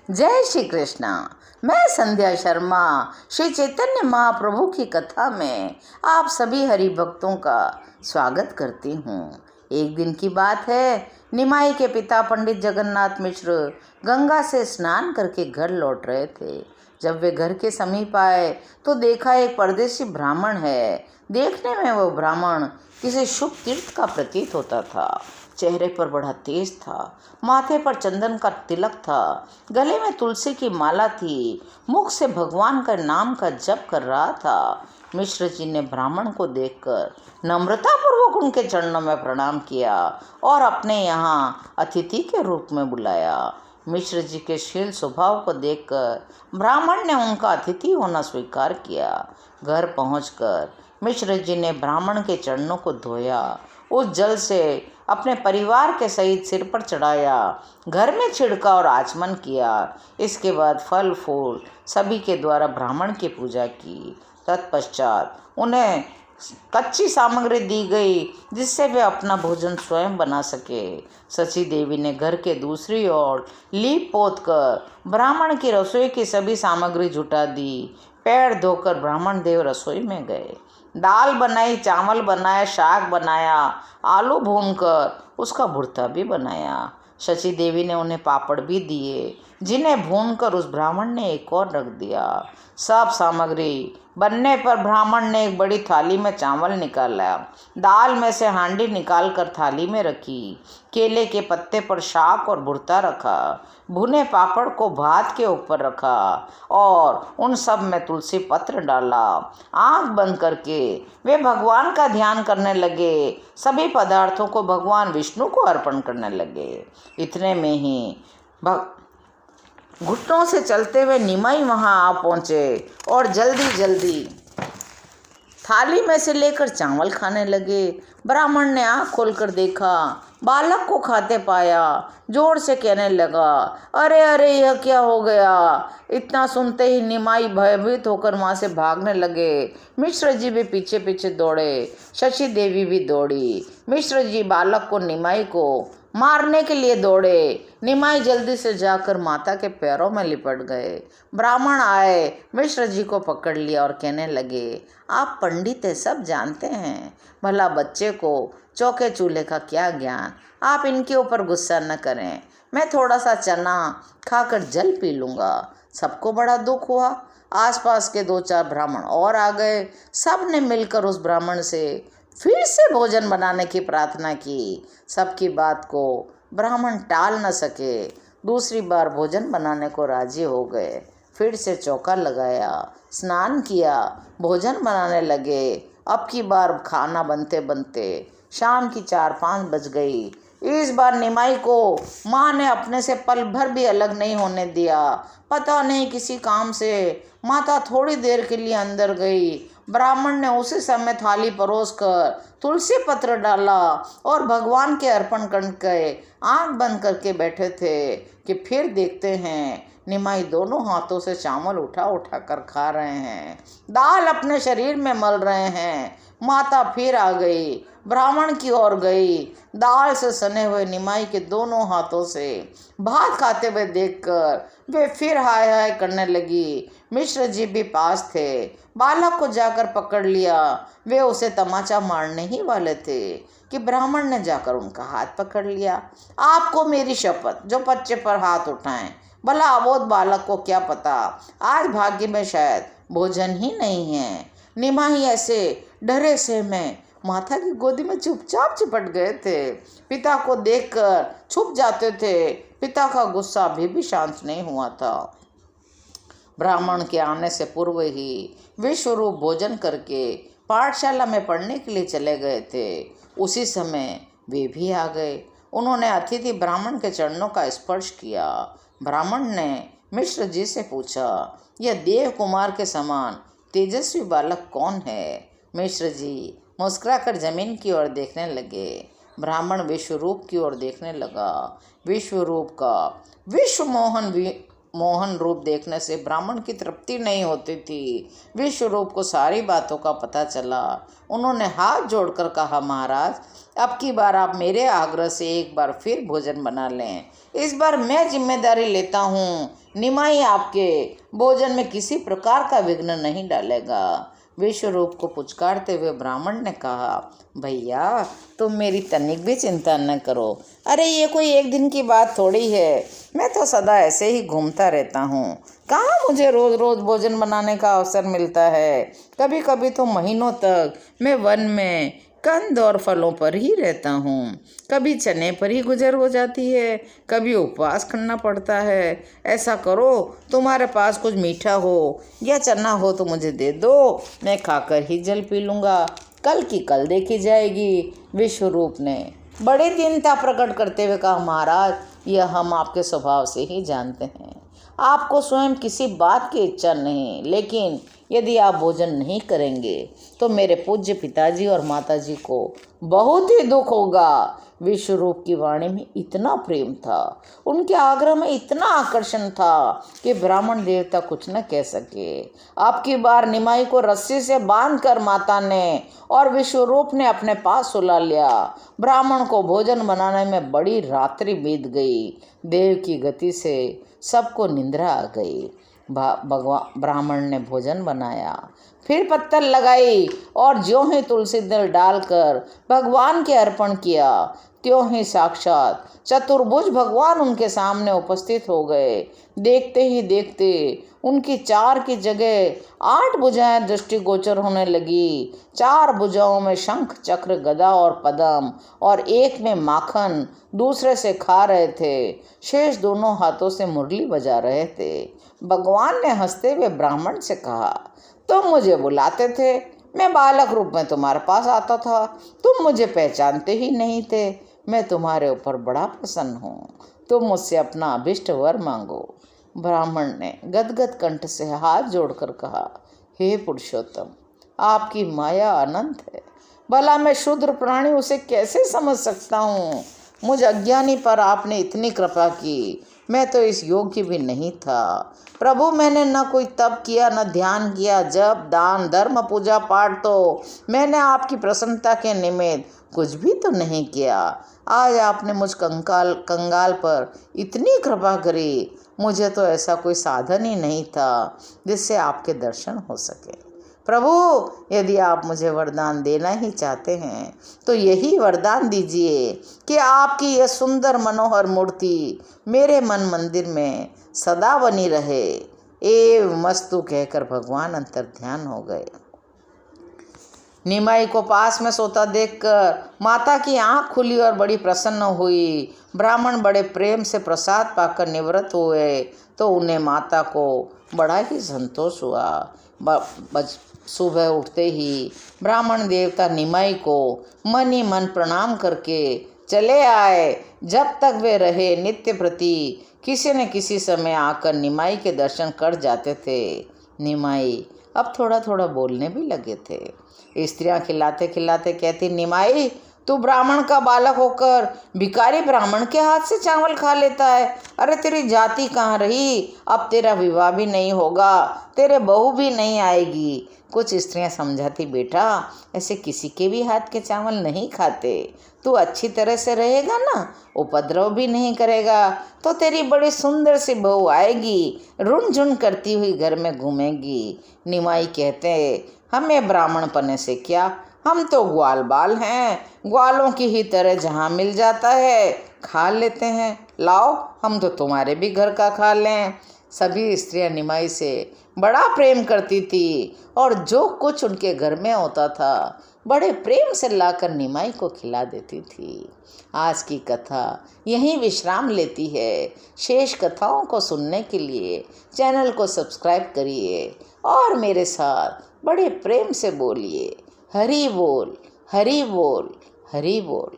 जय श्री कृष्णा। मैं संध्या शर्मा श्री चैतन्य महाप्रभु की कथा में आप सभी हरि भक्तों का स्वागत करती हूँ। एक दिन की बात है, निमाई के पिता पंडित जगन्नाथ मिश्र गंगा से स्नान करके घर लौट रहे थे। जब वे घर के समीप आए तो देखा एक परदेशी ब्राह्मण है। देखने में वह ब्राह्मण किसी शुभ तीर्थ का प्रतीत होता था। चेहरे पर बड़ा तेज था, माथे पर चंदन का तिलक था, गले में तुलसी की माला थी, मुख से भगवान का नाम का जप कर रहा था। मिश्र जी ने ब्राह्मण को देखकर नम्रतापूर्वक उनके चरणों में प्रणाम किया और अपने यहाँ अतिथि के रूप में बुलाया। मिश्र जी के शील स्वभाव को देखकर ब्राह्मण ने उनका अतिथि होना स्वीकार किया। घर पहुंचकर मिश्र जी ने ब्राह्मण के चरणों को धोया, उस जल से अपने परिवार के सहित सिर पर चढ़ाया, घर में छिड़का और आचमन किया। इसके बाद फल फूल सभी के द्वारा ब्राह्मण की पूजा की। तत्पश्चात उन्हें कच्ची सामग्री दी गई जिससे वे अपना भोजन स्वयं बना सके। सची देवी ने घर के दूसरी ओर लीप पोत कर ब्राह्मण की रसोई की सभी सामग्री जुटा दी। पैर धोकर ब्राह्मण देव रसोई में गए। दाल बनाई, चावल बनाया, साग बनाया, आलू भूनकर उसका भुर्ता भी बनाया। शची देवी ने उन्हें पापड़ भी दिए जिन्हें भूनकर उस ब्राह्मण ने एक और रख दिया। सब सामग्री बनने पर ब्राह्मण ने एक बड़ी थाली में चावल निकाला, दाल में से हांडी निकालकर थाली में रखी, केले के पत्ते पर शाक और भुर्ता रखा, भुने पापड़ को भात के ऊपर रखा और उन सब में तुलसी पत्र डाला। आंख बंद करके वे भगवान का ध्यान करने लगे। सभी पदार्थों को भगवान विष्णु को अर्पण करने लगे। इतने में ही घुटनों से चलते हुए निमाई वहां आ पहुंचे और जल्दी जल्दी थाली में से लेकर चावल खाने लगे। ब्राह्मण ने आँख खोलकर देखा, बालक को खाते पाया, जोर से कहने लगा, अरे अरे यह क्या हो गया। इतना सुनते ही निमाई भयभीत होकर वहाँ से भागने लगे। मिश्र जी भी पीछे पीछे दौड़े, शची देवी भी दौड़ी। मिश्र जी बालक को निमाई को मारने के लिए दौड़े। निमाई जल्दी से जाकर माता के पैरों में लिपट गए। ब्राह्मण आए, मिश्र जी को पकड़ लिया और कहने लगे, आप पंडित हैं, सब जानते हैं, भला बच्चे को चौके चूल्हे का क्या ज्ञान। आप इनके ऊपर गुस्सा न करें, मैं थोड़ा सा चना खाकर जल पी लूँगा। सबको बड़ा दुख हुआ। आसपास के 2-4 ब्राह्मण और आ गए। सब ने मिलकर उस ब्राह्मण से फिर से भोजन बनाने की प्रार्थना की। सबकी बात को ब्राह्मण टाल न सके, दूसरी बार भोजन बनाने को राजी हो गए। फिर से चौका लगाया, स्नान किया, भोजन बनाने लगे। अब की बार खाना बनते बनते शाम की 4-5 बज गई। इस बार निमाई को माँ ने अपने से पल भर भी अलग नहीं होने दिया। पता नहीं किसी काम से माता थोड़ी देर के लिए अंदर गई। ब्राह्मण ने उसी समय थाली परोस कर तुलसी पत्र डाला और भगवान के अर्पण करके आंख बंद करके बैठे थे कि फिर देखते हैं निमाई दोनों हाथों से चावल उठा उठा कर खा रहे हैं, दाल अपने शरीर में मल रहे हैं। माता फिर आ गई, ब्राह्मण की ओर गई। दाल से सने हुए निमाई के दोनों हाथों से भात खाते हुए देखकर वे फिर हाय हाय करने लगी। मिश्र जी भी पास थे, बालक को जाकर पकड़ लिया। वे उसे तमाचा मारने ही वाले थे कि ब्राह्मण ने जाकर उनका हाथ पकड़ लिया। आपको मेरी शपथ, जो बच्चे पर हाथ उठाएं, भला अबोध बालक को क्या पता आज भाग्य में शायद भोजन ही नहीं है। निमाई ऐसे डरे से में माता की गोदी में चुपचाप चिपट गए थे। पिता को देखकर छुप जाते थे। पिता का गुस्सा अभी भी शांत नहीं हुआ था। ब्राह्मण के आने से पूर्व ही विश्वरूप भोजन करके पाठशाला में पढ़ने के लिए चले गए थे। उसी समय वे भी आ गए। उन्होंने अतिथि ब्राह्मण के चरणों का स्पर्श किया। ब्राह्मण ने मिश्र जी से पूछा, यह देव कुमार के समान तेजस्वी बालक कौन है। मिश्र जी मुस्कुराकर जमीन की ओर देखने लगे। ब्राह्मण विश्वरूप की ओर देखने लगा। विश्वरूप का मोहन रूप देखने से ब्राह्मण की तृप्ति नहीं होती थी। विश्वरूप को सारी बातों का पता चला। उन्होंने हाथ जोड़कर कहा, महाराज, अब की बार आप मेरे आग्रह से एक बार फिर भोजन बना लें। इस बार मैं जिम्मेदारी लेता हूँ निमाई आपके भोजन में किसी प्रकार का विघ्न नहीं डालेगा। विश्वरूप को पुचकारते हुए ब्राह्मण ने कहा, भैया तुम मेरी तनिक भी चिंता न करो। अरे ये कोई एक दिन की बात थोड़ी है, मैं तो सदा ऐसे ही घूमता रहता हूँ। कहाँ मुझे रोज़ रोज़ भोजन बनाने का अवसर मिलता है। कभी कभी तो महीनों तक मैं वन में कंद और फलों पर ही रहता हूँ। कभी चने पर ही गुजर हो जाती है, कभी उपवास करना पड़ता है। ऐसा करो, तुम्हारे पास कुछ मीठा हो या चना हो तो मुझे दे दो, मैं खाकर ही जल पी लूँगा। कल की कल देखी जाएगी। विश्वरूप ने बड़े दीनता प्रकट करते हुए कहा, महाराज यह हम आपके स्वभाव से ही जानते हैं। आपको स्वयं किसी बात की इच्छा नहीं, लेकिन यदि आप भोजन नहीं करेंगे तो मेरे पूज्य पिताजी और माताजी को बहुत ही दुख होगा। विश्वरूप की वाणी में इतना प्रेम था, उनके आग्रह में इतना आकर्षण था कि ब्राह्मण देवता कुछ न कह सके। आपकी बार निमाई को रस्सी से बांधकर माता ने और विश्वरूप ने अपने पास सुला लिया। ब्राह्मण को भोजन बनाने में बड़ी रात्रि बीत गई। देव की गति से सबको निंद्रा आ गई। ब्राह्मण ने भोजन बनाया, फिर पत्तल लगाई और ज्यों ही तुलसी दल डालकर भगवान के अर्पण किया, त्यों ही साक्षात चतुर्भुज भगवान उनके सामने उपस्थित हो गए। देखते ही देखते उनकी 4 की जगह 8 भुजाएं दृष्टिगोचर होने लगी। 4 भुजाओं में शंख, चक्र, गदा और पद्म, और एक में माखन दूसरे से खा रहे थे। शेष दोनों हाथों से मुरली बजा रहे थे। भगवान ने हंसते हुए ब्राह्मण से कहा, तुम मुझे बुलाते थे, मैं बालक रूप में तुम्हारे पास आता था, तुम मुझे पहचानते ही नहीं थे। मैं तुम्हारे ऊपर बड़ा प्रसन्न हूँ, तुम मुझसे अपना अभिष्ट वर मांगो। ब्राह्मण ने गदगद कंठ से हाथ जोड़कर कहा, हे पुरुषोत्तम, आपकी माया अनंत है, भला मैं शूद्र प्राणी उसे कैसे समझ सकता हूँ। मुझ अज्ञानी पर आपने इतनी कृपा की, मैं तो इस योग्य भी नहीं था। प्रभु मैंने न कोई तप किया, न ध्यान किया, जप, दान, धर्म, पूजा पाठ तो मैंने आपकी प्रसन्नता के निमित्त कुछ भी तो नहीं किया। आज आपने मुझ कंगाल पर इतनी कृपा करी, मुझे तो ऐसा कोई साधन ही नहीं था जिससे आपके दर्शन हो सके। प्रभु यदि आप मुझे वरदान देना ही चाहते हैं तो यही वरदान दीजिए कि आपकी यह सुंदर मनोहर मूर्ति मेरे मन मंदिर में सदा बनी रहे। एव मस्तु कहकर भगवान अंतर ध्यान हो गए। निमाई को पास में सोता देखकर माता की आंख खुली और बड़ी प्रसन्न हुई। ब्राह्मण बड़े प्रेम से प्रसाद पाकर निवृत्त हुए तो उन्हें माता को बड़ा ही संतोष हुआ। सुबह उठते ही ब्राह्मण देवता निमाई को मन ही मन प्रणाम करके चले आए। जब तक वे रहे नित्य प्रति किसी न किसी समय आकर निमाई के दर्शन कर जाते थे। निमाई अब थोड़ा थोड़ा बोलने भी लगे थे। स्त्रियां खिलाते खिलाते कहती, निमाई तू ब्राह्मण का बालक होकर भिखारी ब्राह्मण के हाथ से चावल खा लेता है। अरे तेरी जाति कहाँ रही, अब तेरा विवाह भी नहीं होगा, तेरे बहू भी नहीं आएगी। कुछ स्त्रियां समझाती, बेटा ऐसे किसी के भी हाथ के चावल नहीं खाते, तू अच्छी तरह से रहेगा ना, उपद्रव भी नहीं करेगा तो तेरी बड़ी सुंदर सी बहू आएगी, रुन झुन करती हुई घर में घूमेगी। निमाई कहते, हमें ब्राह्मण पने से क्या, हम तो ग्वाल बाल हैं, ग्वालों की ही तरह जहाँ मिल जाता है खा लेते हैं, लाओ हम तो तुम्हारे भी घर का खा लें। सभी स्त्रियां निमाई से बड़ा प्रेम करती थी और जो कुछ उनके घर में होता था बड़े प्रेम से लाकर निमाई को खिला देती थी। आज की कथा यहीं विश्राम लेती है। शेष कथाओं को सुनने के लिए चैनल को सब्सक्राइब करिए और मेरे साथ बड़े प्रेम से बोलिए, हरि बोल, हरि बोल, हरि बोल।